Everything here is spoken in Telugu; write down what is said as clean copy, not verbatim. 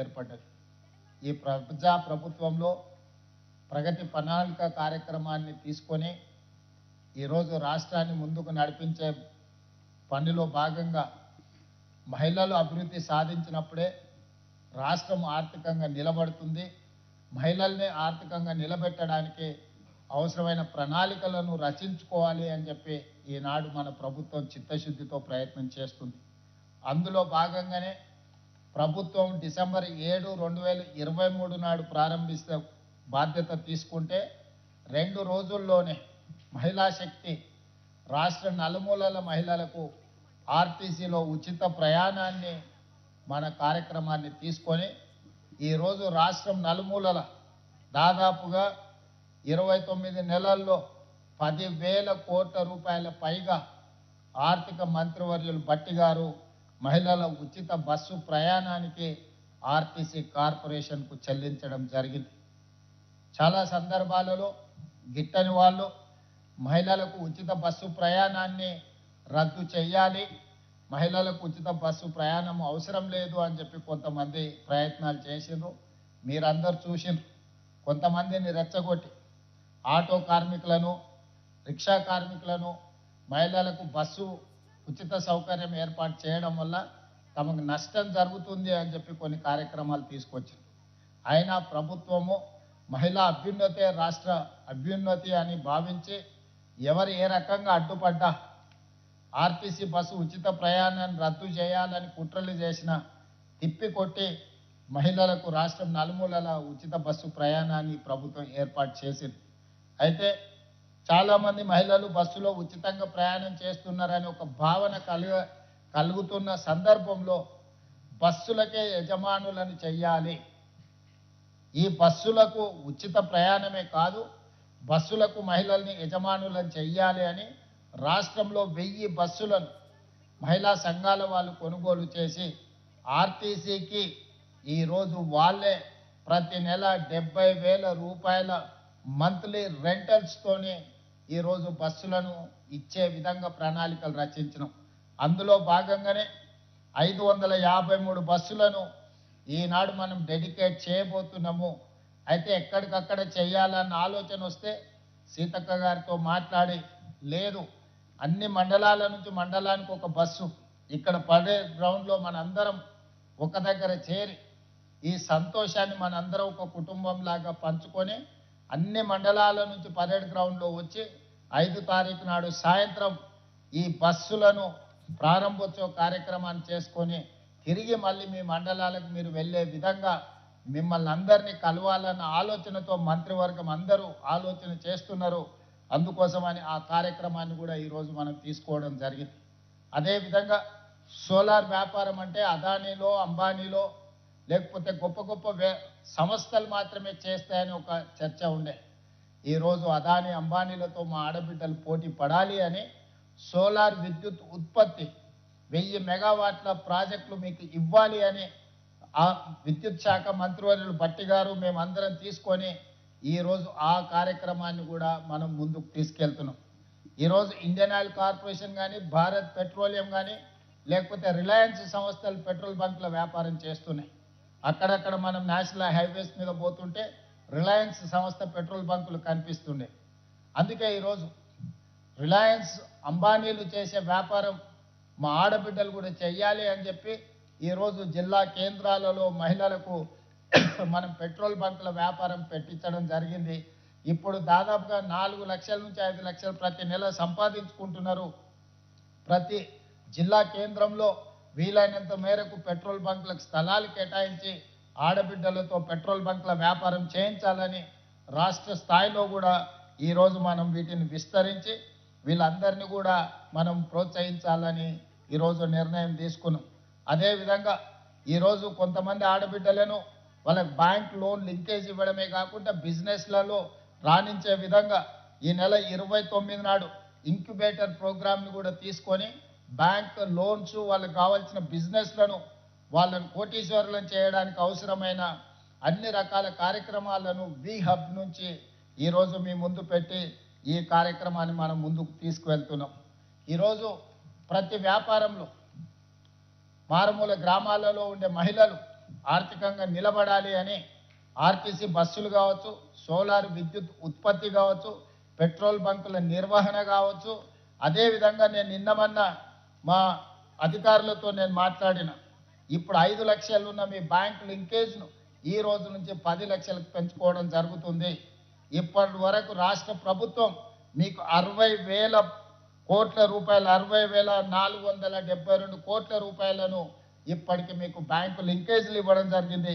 ఏర్పడ్డది. ఈ ప్రజా ప్రభుత్వంలో ప్రగతి ప్రణాళిక కార్యక్రమాన్ని తీసుకొని ఈరోజు రాష్ట్రాన్ని ముందుకు నడిపించే పనిలో భాగంగా మహిళలు అభివృద్ధి సాధించినప్పుడే రాష్ట్రం ఆర్థికంగా నిలబడుతుంది. మహిళల్ని ఆర్థికంగా నిలబెట్టడానికి అవసరమైన ప్రణాళికలను రచించుకోవాలి అని చెప్పి ఈనాడు మన ప్రభుత్వం చిత్తశుద్ధితో ప్రయత్నం చేస్తుంది. అందులో భాగంగానే ప్రభుత్వం డిసెంబర్ 7, 2023 నాడు ప్రారంభిస్తే బాధ్యత తీసుకుంటే 2 రోజుల్లోనే మహిళా శక్తి రాష్ట్ర నలుమూలల మహిళలకు ఆర్టీసీలో ఉచిత ప్రయాణాన్ని మన కార్యక్రమాన్ని తీసుకొని ఈరోజు రాష్ట్రం నలుమూలల దాదాపుగా 29 నెలల్లో 10,000 కోట్ల రూపాయల పైగా ఆర్థిక మంత్రివర్యులు భట్టి గారు మహిళల ఉచిత బస్సు ప్రయాణానికి ఆర్టీసీ కార్పొరేషన్కు చెల్లించడం జరిగింది. చాలా సందర్భాలలో గిట్టని వాళ్ళు మహిళలకు ఉచిత బస్సు ప్రయాణాన్ని రద్దు చేయాలి, మహిళలకు ఉచిత బస్సు ప్రయాణం అవసరం లేదు అని చెప్పి కొంతమంది ప్రయత్నాలు చేసిండ్రు. మీరందరూ చూసిండ్రు. కొంతమందిని రెచ్చగొట్టి ఆటో కార్మికులను, రిక్షా కార్మికులను మహిళలకు బస్సు ఉచిత సౌకర్యం ఏర్పాటు చేయడం వల్ల తమకు నష్టం జరుగుతుంది అని చెప్పి కొన్ని కార్యక్రమాలు తీసుకొచ్చింది. అయినా ప్రభుత్వము మహిళా అభ్యున్నతే రాష్ట్ర అభ్యున్నతి అని భావించి ఎవరు ఏ రకంగా అడ్డుపడ్డా ఆర్టీసీ బస్సు ఉచిత ప్రయాణాన్ని రద్దు చేయాలని కుట్రలు చేసిన తిప్పికొట్టి మహిళలకు రాష్ట్రం నలుమూలల ఉచిత బస్సు ప్రయాణాన్ని ప్రభుత్వం ఏర్పాటు చేసింది. అయితే చాలామంది మహిళలు బస్సులో ఉచితంగా ప్రయాణం చేస్తున్నారని ఒక భావన కలుగుతున్న సందర్భంలో బస్సులకే యజమానులను చెయ్యాలి, ఈ బస్సులకు ఉచిత ప్రయాణమే కాదు బస్సులకు మహిళల్ని యజమానులను చెయ్యాలి అని రాష్ట్రంలో 1000 బస్సులను మహిళా సంఘాల వాళ్ళు కొనుగోలు చేసి ఆర్టీసీకి ఈరోజు వాళ్ళే ప్రతి నెల 70,000 రూపాయల మంత్లీ రెంటల్స్తోనే ఈరోజు బస్సులను ఇచ్చే విధంగా ప్రణాళికలు రచించినాం. అందులో భాగంగానే 553 బస్సులను ఈనాడు మనం డెడికేట్ చేయబోతున్నాము. అయితే ఎక్కడికక్కడ చేయాలన్న ఆలోచన వస్తే సీతక్క గారితో మాట్లాడి లేదు, అన్ని మండలాల నుంచి మండలానికి ఒక బస్సు ఇక్కడ పడే గ్రౌండ్లో మనందరం ఒక దగ్గర చేరి ఈ సంతోషాన్ని మనందరం ఒక కుటుంబం లాగా పంచుకొని అన్ని మండలాల నుంచి పరేడ్ గ్రౌండ్లో వచ్చి 5 తారీఖు నాడు సాయంత్రం ఈ బస్సులను ప్రారంభోత్సవ కార్యక్రమాన్ని చేసుకొని తిరిగి మళ్ళీ మీ మండలాలకు మీరు వెళ్ళే విధంగా మిమ్మల్ని అందరినీ కలవాలన్న ఆలోచనతో మంత్రివర్గం అందరూ ఆలోచన చేస్తున్నారు. అందుకోసమని ఆ కార్యక్రమాన్ని కూడా ఈరోజు మనం తీసుకోవడం జరిగింది. అదేవిధంగా సోలార్ వ్యాపారం అంటే అదానీలో, అంబానీలో లేకపోతే గొప్ప గొప్ప సంస్థలు మాత్రమే చేస్తాయని ఒక చర్చ ఉండే. ఈరోజు అదానీ, అంబానీలతో మా ఆడబిడ్డలు పోటీ పడాలి అని సోలార్ విద్యుత్ ఉత్పత్తి 1000 మెగావాట్ల ప్రాజెక్టులు మీకు ఇవ్వాలి అని ఆ విద్యుత్ శాఖ మంత్రివర్యులు భట్టి గారు మేమందరం తీసుకొని ఈరోజు ఆ కార్యక్రమాన్ని కూడా మనం ముందుకు తీసుకెళ్తున్నాం. ఈరోజు ఇండియన్ ఆయిల్ కార్పొరేషన్ కానీ, భారత్ పెట్రోలియం కానీ లేకపోతే రిలయన్స్ సంస్థలు పెట్రోల్ బంకుల వ్యాపారం చేస్తున్నాయి. అక్కడక్కడ మనం నేషనల్ హైవేస్ మీద పోతుంటే రిలయన్స్ సంస్థ పెట్రోల్ బంకులు కనిపిస్తుండే. అందుకే ఈరోజు రిలయన్స్, అంబానీలు చేసే వ్యాపారం మా ఆడబిడ్డలు కూడా చెయ్యాలి అని చెప్పి ఈరోజు జిల్లా కేంద్రాలలో మహిళలకు మనం పెట్రోల్ బంకుల వ్యాపారం పెట్టించడం జరిగింది. ఇప్పుడు దాదాపుగా 4 లక్షల నుంచి 5 లక్షలు ప్రతి నెల సంపాదించుకుంటున్నారు. ప్రతి జిల్లా కేంద్రంలో వీలైనంత మేరకు పెట్రోల్ బంకులకు స్థలాలు కేటాయించి ఆడబిడ్డలతో పెట్రోల్ బంకుల వ్యాపారం చేయించాలని రాష్ట్ర స్థాయిలో కూడా ఈరోజు మనం వీటిని విస్తరించి వీళ్ళందరినీ కూడా మనం ప్రోత్సహించాలని ఈరోజు నిర్ణయం తీసుకున్నాం. అదేవిధంగా ఈరోజు కొంతమంది ఆడబిడ్డలను వాళ్ళకి బ్యాంక్ లోన్ లింకేజ్ ఇవ్వడమే కాకుండా బిజినెస్లలో రాణించే విధంగా ఈ నెల 29 నాడు ఇంక్యుబేటర్ ప్రోగ్రామ్ని కూడా తీసుకొని బ్యాంక్ లోన్స్, వాళ్ళకి కావాల్సిన బిజినెస్లను వాళ్ళని కోటీశ్వరులను చేయడానికి అవసరమైన అన్ని రకాల కార్యక్రమాలను వి హబ్ నుంచి ఈరోజు మీ ముందు పెట్టి ఈ కార్యక్రమాన్ని మనం ముందుకు తీసుకువెళ్తున్నాం. ఈరోజు ప్రతి వ్యాపారంలో మారుమూల గ్రామాలలో ఉండే మహిళలు ఆర్థికంగా నిలబడాలి అని ఆర్టీసీ బస్సులు కావచ్చు, సోలార్ విద్యుత్ ఉత్పత్తి కావచ్చు, పెట్రోల్ బంకుల నిర్వహణ కావచ్చు. అదేవిధంగా నేను నిన్నమన్న మా అధికారులతో నేను మాట్లాడిన, ఇప్పుడు 5 లక్షలు ఉన్న మీ బ్యాంక్ లింకేజ్ను ఈ రోజు నుంచి 10 లక్షలకు పెంచుకోవడం జరుగుతుంది. ఇప్పటి వరకు రాష్ట్ర ప్రభుత్వం మీకు 60,000 కోట్ల రూపాయలు, 60,472 కోట్ల రూపాయలను ఇప్పటికి మీకు బ్యాంకు లింకేజీలు ఇవ్వడం జరిగింది.